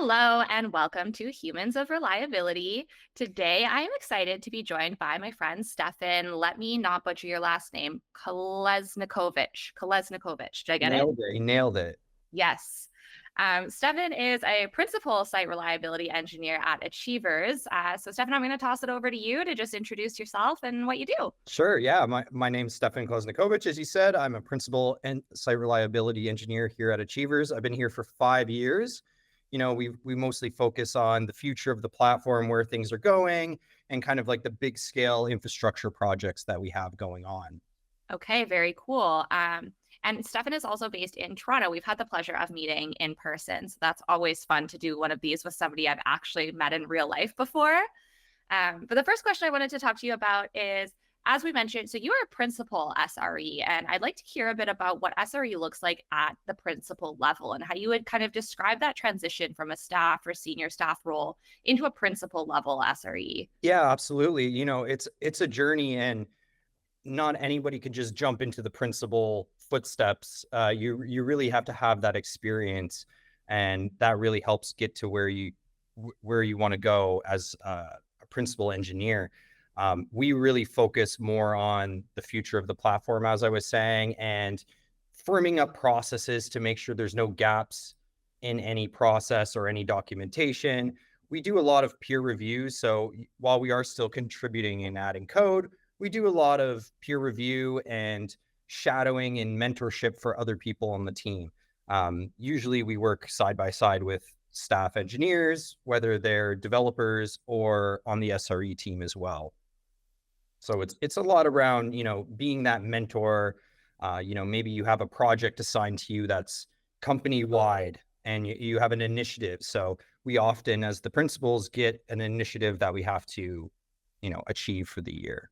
Hello and welcome to Humans of Reliability. Today I am excited to be joined by my friend Stefan. Let me not butcher your last name, Kolesnikovic. Kolesnikovic. Did I get it? Nailed it. He nailed it. Yes. Stefan is a principal site reliability engineer at Achievers. So Stefan, I'm going to toss it over to you to just introduce yourself and what you do. Sure. Yeah. My name's Stefan Kolesnikowic. As you said, I'm a principal and site reliability engineer here at Achievers. I've been here for 5 years. We mostly focus on the future of the platform, where things are going, and kind of like the big scale infrastructure projects that we have going on. Okay, very cool. And Stefan is also based in Toronto. We've had the pleasure of meeting in person. So that's always fun to do one of these with somebody I've actually met in real life before. But the first question I wanted to talk to you about is, as we mentioned, so you are a principal SRE, and I'd like to hear a bit about what SRE looks like at the principal level and how you would kind of describe that transition from a staff or senior staff role into a principal level SRE. Yeah, absolutely. It's a journey, and not anybody can just jump into the principal footsteps. You really have to have that experience, and that really helps get to where you want to go as a principal engineer. We really focus more on the future of the platform, as I was saying, and firming up processes to make sure there's no gaps in any process or any documentation. We do a lot of peer reviews. So while we are still contributing and adding code, we do a lot of peer review and shadowing and mentorship for other people on the team. Usually we work side by side with staff engineers, whether they're developers or on the SRE team as well. So it's a lot around, being that mentor. Maybe you have a project assigned to you that's company wide, and you have an initiative. So we often, as the principals, get an initiative that we have to, achieve for the year.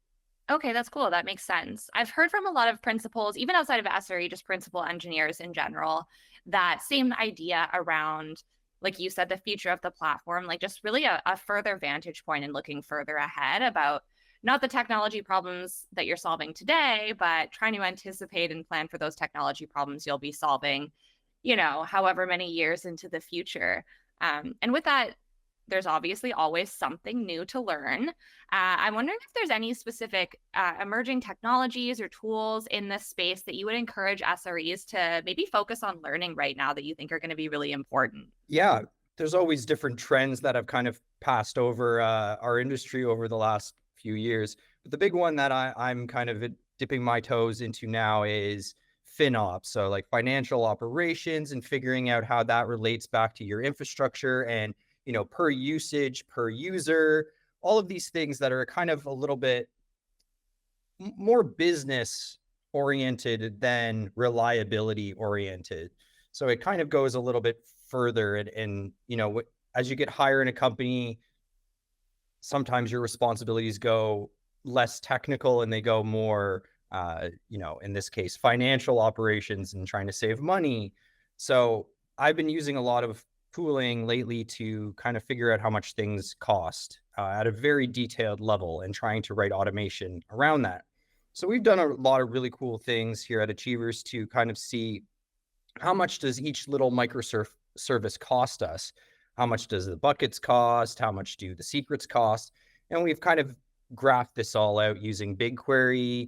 Okay, that's cool. That makes sense. I've heard from a lot of principals, even outside of SRE, just principal engineers in general, that same idea around, like you said, the future of the platform, like just really a further vantage point and looking further ahead about not the technology problems that you're solving today, but trying to anticipate and plan for those technology problems you'll be solving, however many years into the future. And with that, there's obviously always something new to learn. I'm wondering if there's any specific emerging technologies or tools in this space that you would encourage SREs to maybe focus on learning right now that you think are going to be really important. Yeah, there's always different trends that have kind of passed over our industry over the last few years. But the big one that I'm kind of dipping my toes into now is FinOps. So like financial operations, and figuring out how that relates back to your infrastructure and, per usage, per user, all of these things that are kind of a little bit more business oriented than reliability oriented. So it kind of goes a little bit further, and as you get higher in a company, sometimes your responsibilities go less technical and they go more, in this case, financial operations and trying to save money. So I've been using a lot of tooling lately to kind of figure out how much things cost at a very detailed level, and trying to write automation around that. So we've done a lot of really cool things here at Achievers to kind of see how much does each little microservice cost us? How much does the buckets cost? How much do the secrets cost? And we've kind of graphed this all out using BigQuery.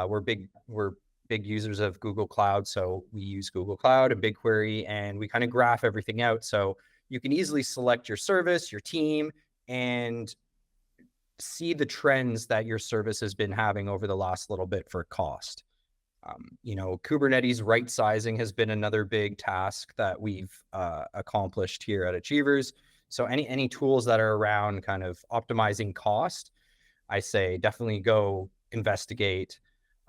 We're big users of Google Cloud, so we use Google Cloud and BigQuery, and we kind of graph everything out. So you can easily select your service, your team, and see the trends that your service has been having over the last little bit for cost. Kubernetes right sizing has been another big task that we've accomplished here at Achievers. So any tools that are around kind of optimizing cost, I say definitely go investigate.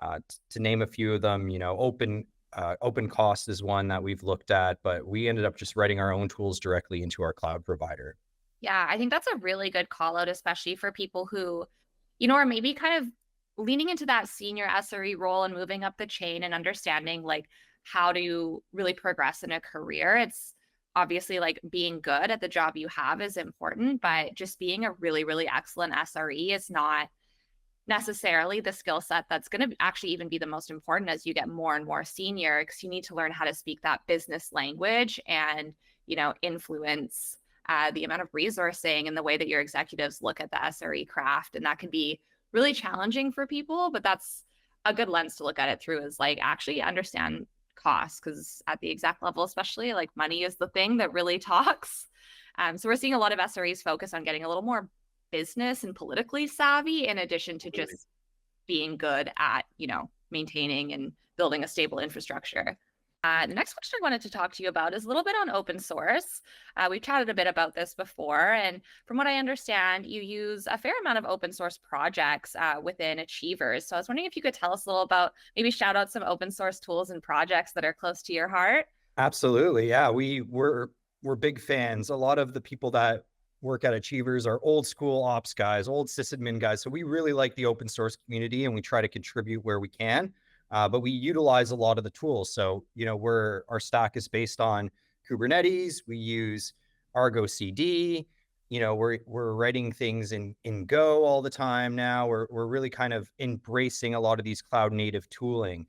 To name a few of them, open cost is one that we've looked at, but we ended up just writing our own tools directly into our cloud provider. Yeah, I think that's a really good call out, especially for people who, are maybe kind of leaning into that senior SRE role and moving up the chain and understanding like how to really progress in a career. It's obviously like being good at the job you have is important, but just being a really, really excellent SRE is not necessarily the skill set that's going to actually even be the most important as you get more and more senior, because you need to learn how to speak that business language and influence the amount of resourcing and the way that your executives look at the SRE craft. And that can be really challenging for people, but that's a good lens to look at it through, is like actually understand costs, because at the exec level, especially, like money is the thing that really talks. So we're seeing a lot of SREs focus on getting a little more business and politically savvy, in addition to just being good at, maintaining and building a stable infrastructure. The next question I wanted to talk to you about is a little bit on open source. We've chatted a bit about this before, and from what I understand, you use a fair amount of open source projects within Achievers. So I was wondering if you could tell us a little about, maybe shout out some open source tools and projects that are close to your heart. Absolutely. Yeah, we're big fans. A lot of the people that work at Achievers are old school ops guys, old sysadmin guys. So we really like the open source community, and we try to contribute where we can. But we utilize a lot of the tools. So, our stack is based on Kubernetes. We use Argo CD. We're writing things in Go all the time now. We're really kind of embracing a lot of these cloud native tooling.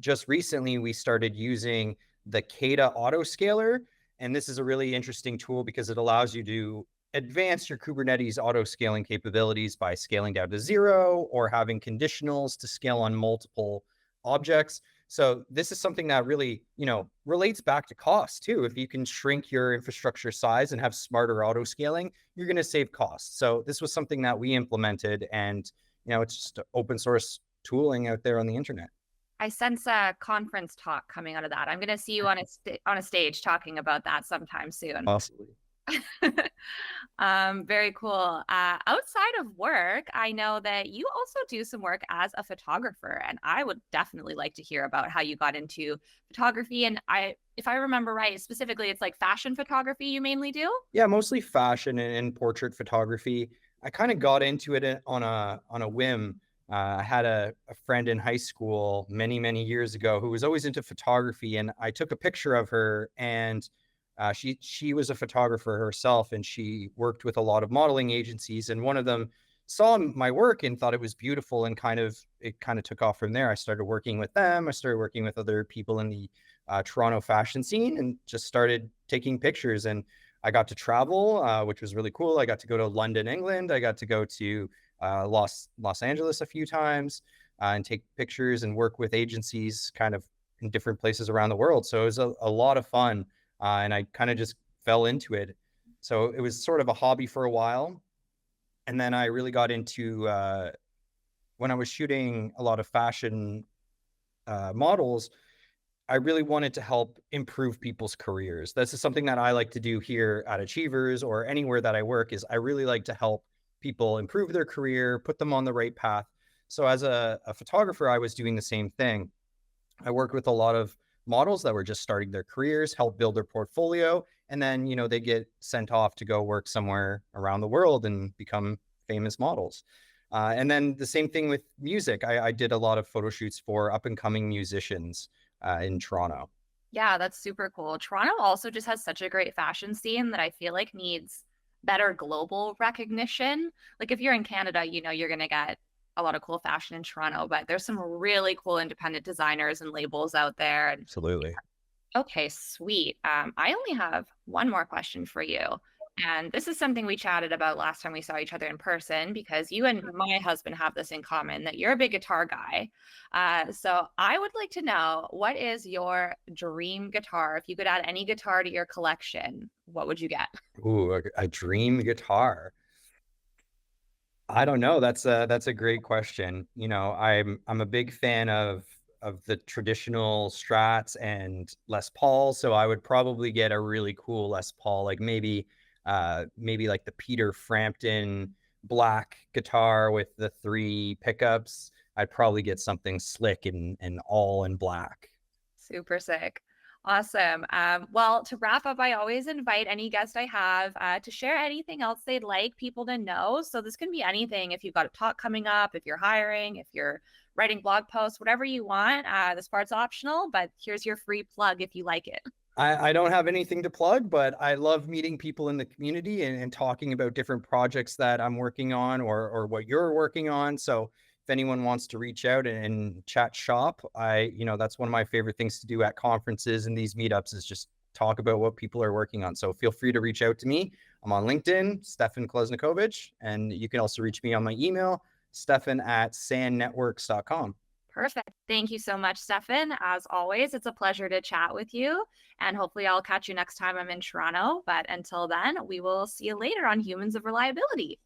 Just recently, we started using the Kata autoscaler. And this is a really interesting tool because it allows you to advance your Kubernetes auto scaling capabilities by scaling down to 0 or having conditionals to scale on multiple objects. So this is something that really, relates back to cost too. If you can shrink your infrastructure size and have smarter auto scaling, you're going to save costs. So this was something that we implemented, and, it's just open source tooling out there on the internet. I sense a conference talk coming out of that. I'm going to see you on a stage talking about that sometime soon. Possibly. Very cool. Outside of work, I know that you also do some work as a photographer, and I would definitely like to hear about how you got into photography. And if I remember right, specifically, it's like fashion photography you mainly do? Yeah, mostly fashion and portrait photography. I kind of got into it on a whim. I had a friend in high school many, many years ago who was always into photography, and I took a picture of her, and she was a photographer herself, and she worked with a lot of modeling agencies, and one of them saw my work and thought it was beautiful, and it kind of took off from there. I started working with them. I started working with other people in the Toronto fashion scene, and just started taking pictures. And I got to travel, which was really cool. I got to go to London, England. I got to go to Los Angeles a few times and take pictures and work with agencies kind of in different places around the world. So it was a lot of fun, and I kind of just fell into it. So it was sort of a hobby for a while. And then I really got into, when I was shooting a lot of fashion models, I really wanted to help improve people's careers. This is something that I like to do here at Achievers or anywhere that I work, is I really like to help people improve their career, put them on the right path. So as a photographer, I was doing the same thing. I worked with a lot of models that were just starting their careers, help build their portfolio, and then, they get sent off to go work somewhere around the world and become famous models. And then the same thing with music. I did a lot of photo shoots for up and coming musicians in Toronto. Yeah, that's super cool. Toronto also just has such a great fashion scene that I feel like needs better global recognition. Like if you're in Canada, you're going to get a lot of cool fashion in Toronto, but there's some really cool independent designers and labels out there. Absolutely. Okay, sweet. I only have one more question for you. And this is something we chatted about last time we saw each other in person, because you and my husband have this in common, that you're a big guitar guy. So I would like to know, what is your dream guitar? If you could add any guitar to your collection, what would you get? Ooh, a dream guitar. I don't know. That's a great question. I'm a big fan of the traditional Strats and Les Paul, so I would probably get a really cool Les Paul, like maybe like the Peter Frampton black guitar with the 3 pickups. I'd probably get something slick and all in black. Super sick. Awesome. Well, to wrap up, I always invite any guest I have to share anything else they'd like people to know. So this can be anything. If you've got a talk coming up, if you're hiring, if you're writing blog posts, whatever you want. This part's optional, but here's your free plug if you like it. I don't have anything to plug, but I love meeting people in the community and talking about different projects that I'm working on or what you're working on. So if anyone wants to reach out and chat shop, that's one of my favorite things to do at conferences and these meetups, is just talk about what people are working on. So feel free to reach out to me. I'm on LinkedIn, Stefan Kolesnikowic, and you can also reach me on my email, stefan@sandnetworks.com. Perfect. Thank you so much, Stefan. As always, it's a pleasure to chat with you. And hopefully, I'll catch you next time I'm in Toronto. But until then, we will see you later on Humans of Reliability.